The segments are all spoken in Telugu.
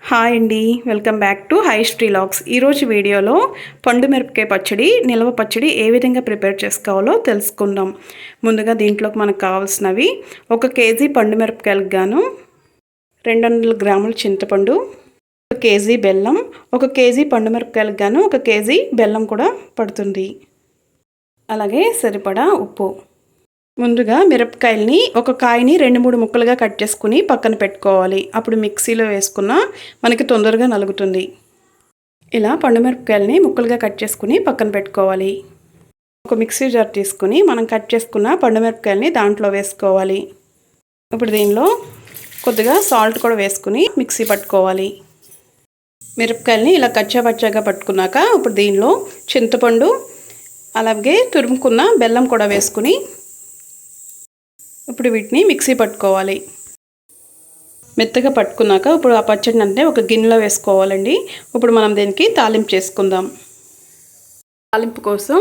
హాయ్ అండి, వెల్కమ్ బ్యాక్ టు హైస్ట్రీ లాగ్స్. ఈరోజు వీడియోలో పండుమిరపకాయ పచ్చడి, నిల్వ పచ్చడి ఏ విధంగా ప్రిపేర్ చేసుకోవాలో తెలుసుకుందాం. ముందుగా దీంట్లోకి మనకు కావాల్సినవి 1 కేజీ పండుమిరపకాయలకు గాను 200 గ్రాముల చింతపండు, 1 కేజీ బెల్లం, 1 కేజీ పండుమిరపకాయలకు గాను 1 కేజీ బెల్లం కూడా పడుతుంది. అలాగే సరిపడా ఉప్పు. ముందుగా మిరపకాయల్ని ఒక కాయని 2-3 ముక్కలుగా కట్ చేసుకుని పక్కన పెట్టుకోవాలి. అప్పుడు మిక్సీలో వేసుకున్న మనకి తొందరగా నలుగుతుంది. ఇలా పండుమిరపకాయల్ని ముక్కలుగా కట్ చేసుకుని పక్కన పెట్టుకోవాలి. ఒక మిక్సీ జార్ తీసుకుని మనం కట్ చేసుకున్న పండుమిరపకాయల్ని దాంట్లో వేసుకోవాలి. ఇప్పుడు దీనిలో కొద్దిగా సాల్ట్ కూడా వేసుకుని మిక్సీ పట్టుకోవాలి. మిరపకాయల్ని ఇలా కచ్చాపచ్చాగా పట్టుకున్నాక ఇప్పుడు దీనిలో చింతపండు అలాగే తురుముకున్న బెల్లం కూడా వేసుకుని ఇప్పుడు వీటిని మిక్సీ పట్టుకోవాలి. మెత్తగా పట్టుకున్నాక ఇప్పుడు ఆ పచ్చడిని అంటే ఒక గిన్నెలో వేసుకోవాలండి. ఇప్పుడు మనం దీనికి తాలింపు చేసుకుందాం. తాలింపు కోసం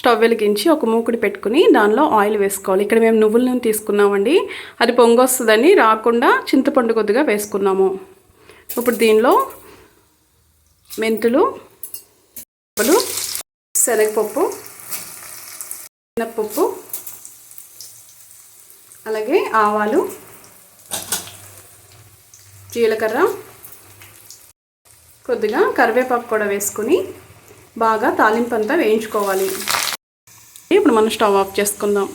స్టవ్ వెలిగించి ఒక మూకుడి పెట్టుకుని దానిలో ఆయిల్ వేసుకోవాలి. ఇక్కడ మేము నువ్వుల నూనె తీసుకున్నామండి. అది పొంగొస్తుందని రాకుండా చింతపండు కొద్దిగా వేసుకున్నాము. ఇప్పుడు దీనిలో మెంతులు, శనగపప్పు, మినప్పప్పు, అలాగే ఆవాలు, జీలకర్ర, కొద్దిగా కరివేపాకు కూడా వేసుకుని బాగా తాలింపు అంతా వేయించుకోవాలి. ఇప్పుడు మనం స్టవ్ ఆఫ్ చేసుకుందాం.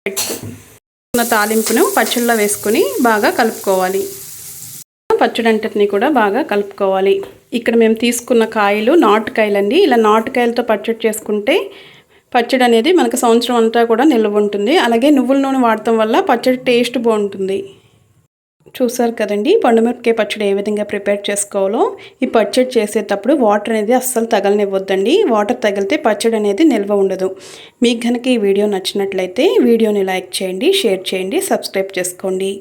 పెట్టుకున్న తాలింపును పచ్చడిలో వేసుకుని బాగా కలుపుకోవాలి. పచ్చడి అంతటిని కూడా బాగా కలుపుకోవాలి. ఇక్కడ మేము తీసుకున్న కాయలు నాటుకాయలండి. ఇలా నాటుకాయలతో పచ్చడి చేసుకుంటే పచ్చడి అనేది మనకు సంవత్సరం అంతా కూడా నిల్వ ఉంటుంది. అలాగే నువ్వుల నూనె వాడటం వల్ల పచ్చడి టేస్ట్ బాగుంటుంది. చూసారు కదండి పండుమిరపకాయ పచ్చడి ఏ విధంగా ప్రిపేర్ చేసుకోవాలో. ఈ పచ్చడి చేసేటప్పుడు వాటర్ అనేది అస్సలు తగలనివ్వద్దండి. వాటర్ తగిలితే పచ్చడి అనేది నిల్వ ఉండదు. మీకు కనుక ఈ వీడియో నచ్చినట్లయితే వీడియోని లైక్ చేయండి, షేర్ చేయండి, సబ్స్క్రైబ్ చేసుకోండి.